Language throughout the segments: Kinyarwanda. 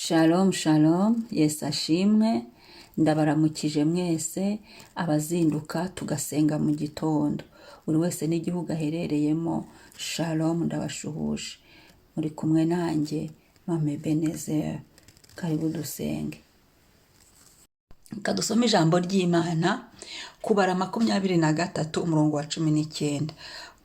Shalom shalom, Yesu ashimwe, ndabaramukije mwese abazinduka tugasenga mu gitondo, buri wese n'igihugu aherereyemo. Shalom, ndabashuhuje, muri kumwe nanjye Mame Ebenezer. Karibu dusenge. Kadusome ijambo ry'Imana, kubara 23 umurongo wa 19.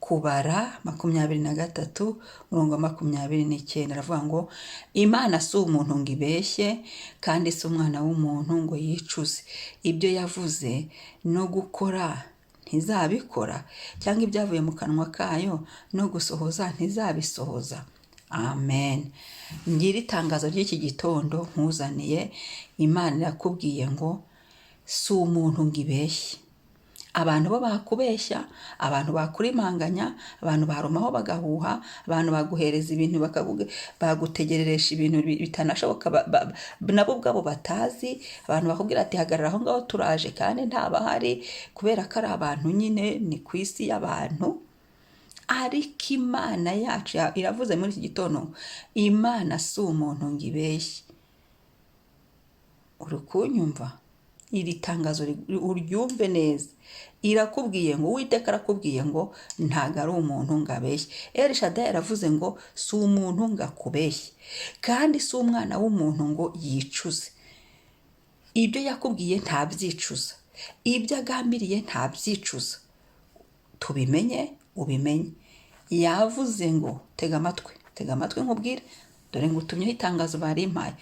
Kubara 23 umurongo wa 29 aravuga ngo Imana si umuntu ngo ibeshye, kandi si umwana w'umuntu ngo yicuze. Ibyo yavuze no gukora ntizabikora, cyangwa ibyavuye mu kanwa kayo no gusohoza ntizabisohoza. Amen. Ngira itangazo ry'iki gitondo nkuzaniye. Imana irakubwiye ngo si umuntu ngo ibeshye. Abantu bo bakubeshya, abantu bakurimanganya, abantu barumaho bagahuha, abantu baguhereza ibintu bagutegereresha ibintu bitanashoboka nabo ubwabo batazi. Abantu bakubwira ati hagarara aho ngaho turaje, kandi ntabahari, kubera ko ari abantu nyine, ni ku isi y'abantu. Ariko Imana yacu iravuze muri iki gitondo, Imana si umuntu ngo ibeshye. Uri kunyumva? Iri tangazo uryumve neza. Irakubwiye ngo, Uwiteka arakubwiye ngo ntago ari umuntu ngo abeshye. El Shaddai yaravuze ngo si umuntu ngo akubeshye, kandi si umwana w'umuntu ngo yicuze. Ibyo yakubwiye ntabyicuza, ibyo agambiriye ntabyicuza. Tubimenye, ubimenye. Yavuze ngo tega amatwi nkubwire, dore ngo utumyeho itangazo barimpaye.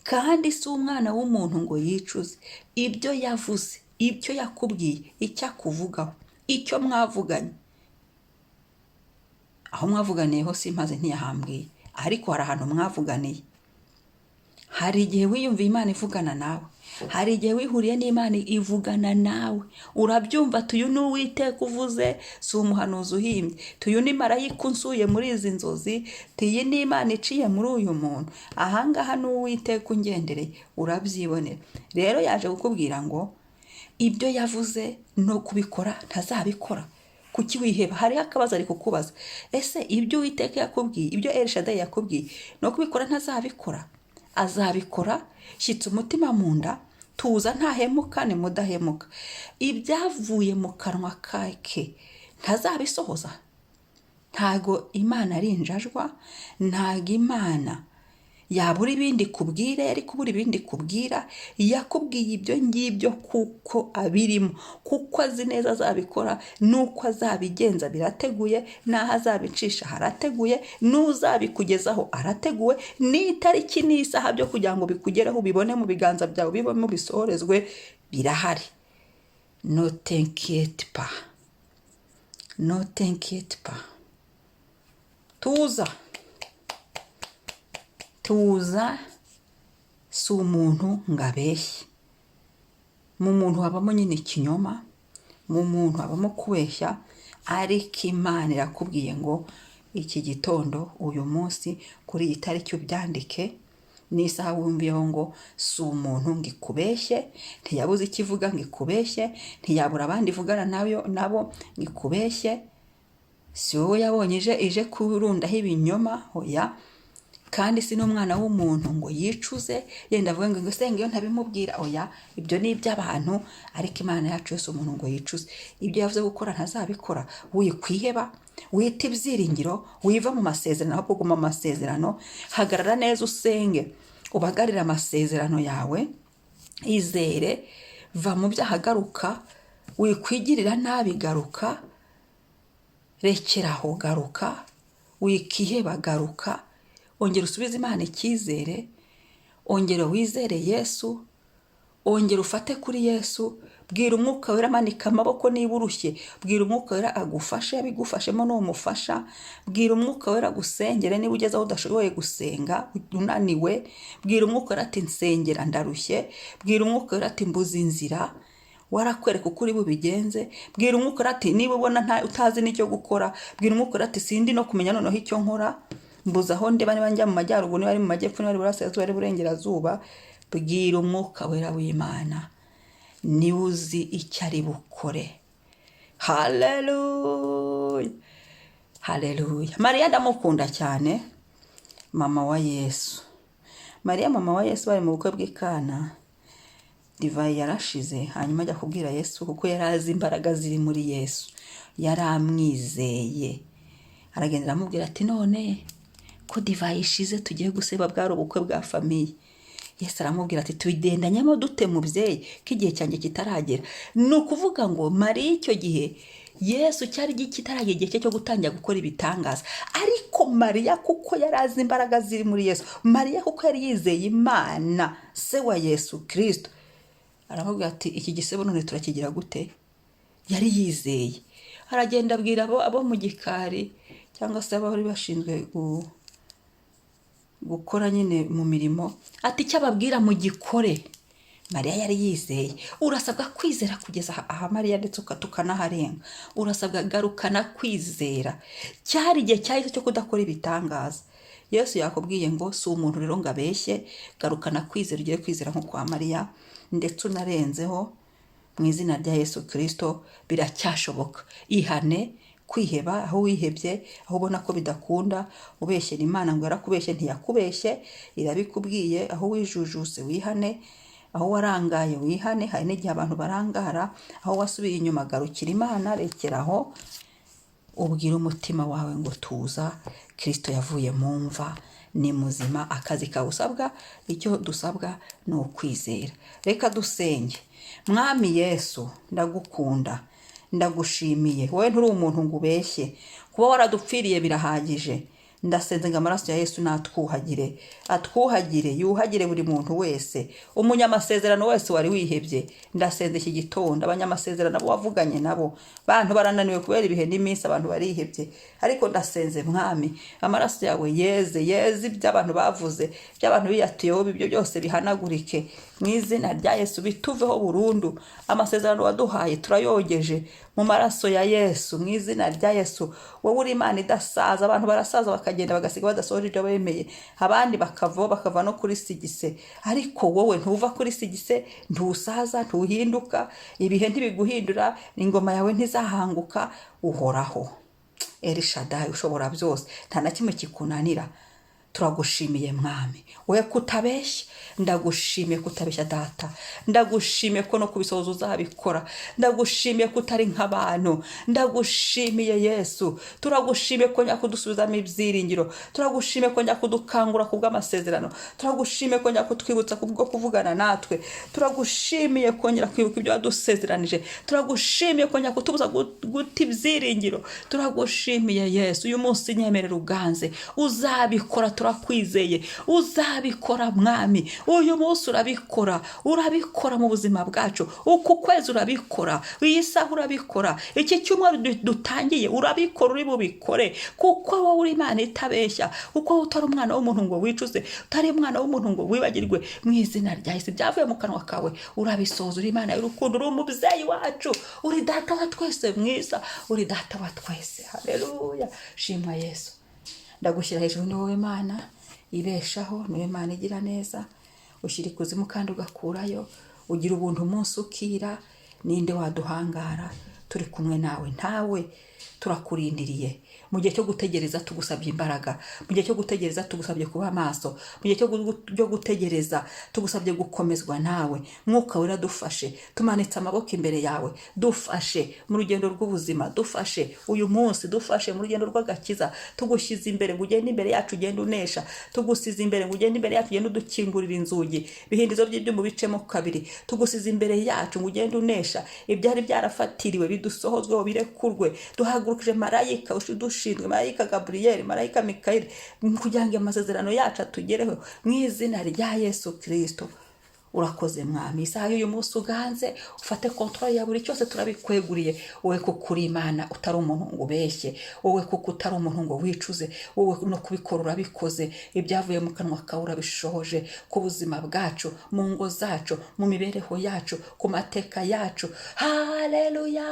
Kandi si umwana w'umuntu ngo yicuze. Ibyo yavuze, ibyo yakubwiye, icyo akuvugaho, icyo mwavuganye. Aho mwavuganiyeho simpaze ntiyahambwiye, ariko hari ahantu mwavuganiye. Hari igihe wiyumviye Imana ivugana nawe, hari igihe wihuriye n'Imana ivugana nawe, urabyumva. Tuyu ni Uwiteka uvuze, si umuhanuzi uhimbye. Tuyu ni marayika unsuye muri izi nzozi, tuyi ni Imana iciye muri uyu muntu. Ahangaha ni Uwiteka ungendereye, urabyibonera. Rero yaje kukubwira ngo ibyo yavuze no kubikora ntazabikora. Kuki wiheba? Hariho akabazo ari kukubaza. Ese ibyo Uwiteka yakubwiye, ibyo El Shaddai yakubwiye no kubikora ntazabikora? Azabikora. Shyitsa umutima mu nda, tuza, ntahemuka ni mudahemuka. Ibyavuye mu kanwa kake ntazabisohoza. Ntago Imana ari injajwa, ntago Imana yabura ibindi kubwire, ariko kubura ibindi kubwira. Yakubwiye ibyo ngibyo kuko abirimo, kuko azi neza azabikora, nuko azabigenza birateguye, naho azabicisha harateguye, n'uzabikugezaho arateguwe, n'itariki n'isaha byo kugira ngo bikugereho, ubibone mu biganza byawe, bibone bisohorezwe, birahari. No t'inquiète pas, no t'inquiète pas. Tuza si umuntu ngo abeshye. Mu muntu habamo nyine ikinyoma, mu muntu habamo kubeshya, ariko Imana irakubwiye ngo iki gitondo, uyu munsi, kuri iyi tariki ubyandike, n'isaha wumviyeho ngo si umuntu ngo ikubeshye. Ntiyabuze ikivuga ngo ikubeshye, ntiyabura abandi ivugana nabo ngo ikubeshye. Si wowe yabonye ije kurundaho ibinyoma, oya. Kandi si n'umwana w'umuntu ngo yicuze, yenda avuga ngo senge iyo ntabimubwira, oya. Ibyo ni iby'abantu, ariko Imana yacu yose umuntu ngo yicuze. Ibyo yavuze gukora ntazabikora. Wikwiheba, wita ibyiringiro, wiva mu masezerano, ahubwo guma mu masezerano. Hagarara neza, usenge, ubagarire amasezerano yawe, izere, va mu byaha, garuka. Wikwigirira nabi, garuka. Rekeraho, garuka. Wikiheba, garuka. Ongera usubize Imana icyizere, ongera wizere Yesu, ongera ufate kuri Yesu. Bwira Umwuka Wera, manika amaboko niba urushye, bwira Umwuka Wera agufashe, abigufashemo n'umufasha. Bwira Umwuka Wera gusengere niba ugeze aho udashoboye gusenga, unaniwe. Bwira Umwuka Wera ati nsengera ndarushye. Bwira Umwuka Wera ati mbuze inzira, warakwereka uko uri bubigenze. Bwira Umwuka Wera ati niba ubona utazi n'icyo gukora, bwira Umwuka Wera ati sindi no kumenya noneho icyo nkora, mbuza aho ndeba, niba njya mu majyaruguru, niba ari mu majyepfo, niba ari burasirazuba, ari burengerazuba. Bwira Umwuka Wera w'Imana, niwe uzi icyo ari bukore. Haleluya, haleluya. Mariya ndamukunda cyane, mama wa Yesu. Mariya mama wa Yesu bari mu bukwe bw'Ikana, divayi yarashize, hanyuma ajya kubwira Yesu kuko yari azi imbaraga ziri muri Yesu, yari amwizeye. Aragenda aramubwira ati none ko divayi ishize tugiye guseba, bwari ubukwe bwa famiye. Yesu aramubwira ati tubigendanyemo dute mubyeyi ko igihe cyanjye kitaragera. Ni ukuvuga ngo Mariya icyo gihe Yesu cyari kitaragera igihe cye cyo gutangira gukora ibitangaza, ariko Mariya kuko yari azi imbaraga ziri muri Yesu, Mariya kuko yari yizeye Imana se wa Yesu Kristo, aramubwira ati iki gisebo none turakigira gute? Yari yizeye. Aragenda abwira abo mu gikari cyangwa se abari bashinzwe gukora nyine mu mirimo, ati icyo ababwira mu gikore. Mariya yari yizeye. Urasabwa kwizera kugeza aha Mariya, ndetse tukanaharenga. Urasabwa garukana kwizera. Cyari igihe cyahise cyo kudakora ibitangaza. Yesu yakubwiye ngo si umuntu rero ngo abeshye, garukana kwizera, ugiye kwizera nko kwa Mariya, ndetse unarenzeho mu izina rya Yesu Kristo. Biracyashoboka. Ihane kwiheba aho wihebye, aho ubona ko bidakunda, ubeshyera Imana ngo yarakubeshye ntiyakubeshye, irabikubwiye. Aho wijujuse wihane, aho warangaye wihane. Hari n'igihe abantu barangara. Aho wasubiye inyuma garukira Imana, rekeraho, ubwira umutima wawe ngo tuza, Kristo yavuye mu mva, ni muzima. Akazi kawusabwa, icyo dusabwa ni ukwizera. Reka dusenge. Mwami Yesu, ndagukunda, ndagushimiye. Wowe nturi umuntu ngo ubeshye, kuba waradupfiriye birahagije. Ndasenze ngo amaraso ya Yesu natwuhagire, atwuhagire, yuhagire buri muntu wese, umunyamasezerano wese wari wihebye. Ndasenze iki gitondo abanyamasezerano abo wavuganye nabo, bantu barananiwe kubera ibihe n'iminsi, abantu barihebye, ariko ndasenze Mwami, amaraso yawe yeze iby'abantu bavuze, by'abantu biyatuyeho, ibyo byose bihanagurike mu izina rya Yesu, bituveho burundu. Amasezerano waduhaye turayogeje mu maraso ya Yesu, mu izina rya Yesu. Wowe uri Imana idasaza. Abantu barasaza bakagenda bagasiga badasohoje ibyo bemeye, abandi bakava no kuri sigise, ariko wowe ntuva kuri sigise, ntusaza, ntuhinduka, ibihe ntibiguhindura, ingoma yawe ntizahanguka, uhoraho. Elishadai, ushobora byose, nta na kimwe kikunanira. Turagushimiye Mwami, we kutabeshya. Ndagushimiye kutabeshya Data, ndagushimiye ko no kubisohoza uzabikora, ndagushimiye ko utari nk'abantu, ndagushimiye Yesu. Turagushimiye ko nyakudusubizamo ibyiringiro, turagushimiye ko nyakudukangura kubw'amasezerano, turagushimiye ko nyakutwibutsa kubwo kuvugana natwe, turagushimiye ko nyirakwibuka ibyo wadusezeranije, turagushimiye ko nyakutubuza guta ibyiringiro. Turagushimiye Yesu. Uyu munsi nyemerera uganze, uzabikora, turakwizeye, uzabikora Mwami. Uyu munsi urabikora mu buzima bwacu, uku kwezi urabikora, iyi saha urabikora, iki cyumweru dutangiye urabikora, uri bubikore, kuko wowe uri Imana itabeshya, kuko utari umwana w'umuntu ngo wicuze, utari umwana w'umuntu ngo wibagirwe. Mu izina rya Yesu, byavuye mu kanwa kawe urabisohoza. Uri Imana y'urukundo, uri umubyeyi wacu, uri Data wa twese mwiza, uri Data wa twese. Haleluya, shimwa Yesu. Ndagushyira hejuru, ni wowe Mana ibeshaho, ni wowe Mana igira neza. Ushyira ikuzimu kandi ugakurayo, ugira ubuntu umunsi ukira. Ninde waduhangara? Turi kumwe nawe, ntawe turakurindiriye. Mu gihe cyo gutegereza tugusabye imbaraga, mu gihe cyo gutegereza tugusabye kuba maso, mu gihe cyo gutegereza tugusabye gukomezwa nawe. Mwuka wera dufashe, tumanitse amaboko imbere yawe, dufashe mu rugendo rw'ubuzima, dufashe uyu munsi, dufashe mu rugendo rw'agakiza. Tugushyize imbere ngo ugende imbere yacu ugende unesha, tugusize imbere ngo ugende imbere yacu ugende udukingurira inzugi, ibihindizo by'ibyuma bicemo kabiri. Tugusize imbere yacu ngo ugende unesha ibyari byarafatiriwe, bidusohozweho, birekurwe. Duhagurukije marayika ushinzwe, marayika Gabriel, marayika Mikaeli, kugira ngo amasezerano yacu atugereho mu izina rya Yesu Kristo. Urakoze Mwami. Isaha y'uyu munsi uganze, ufate kontrole ya buri cyose, turabikweguriye. Wowe kuko uri Imana utari umuntu ngo ubeshye, wowe kuko utari umuntu ngo wicuze, wowe no kubikora urabikoze. Ibyavuye mu kanwa kawe urabishohoje ku buzima bwacu, mu ngo zacu, mu mibereho yacu, ku mateka yacu. Haleluya,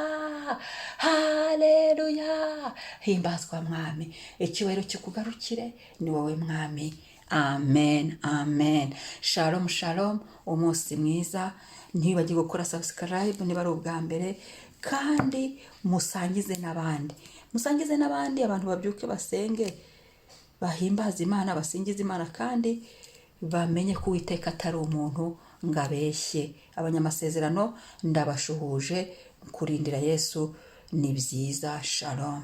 haleluya. Himbazwa Mwami, icyubahiro kikugarukire, ni wowe Mwami. Amen, amen. Shalom, shalom. Umunsi mwiza. Ntibagire gukora subscribe niba ari ubwa mbere, kandi musangize n'abandi. Musangize n'abandi, abantu babyuke basenge, bahimbaza Imana, basingiza Imana, kandi bamenye ko Uwiteka atari umuntu ngo abeshye. Abanyamasezerano ndabashuhuje, kurindira Yesu ni byiza. Shalom.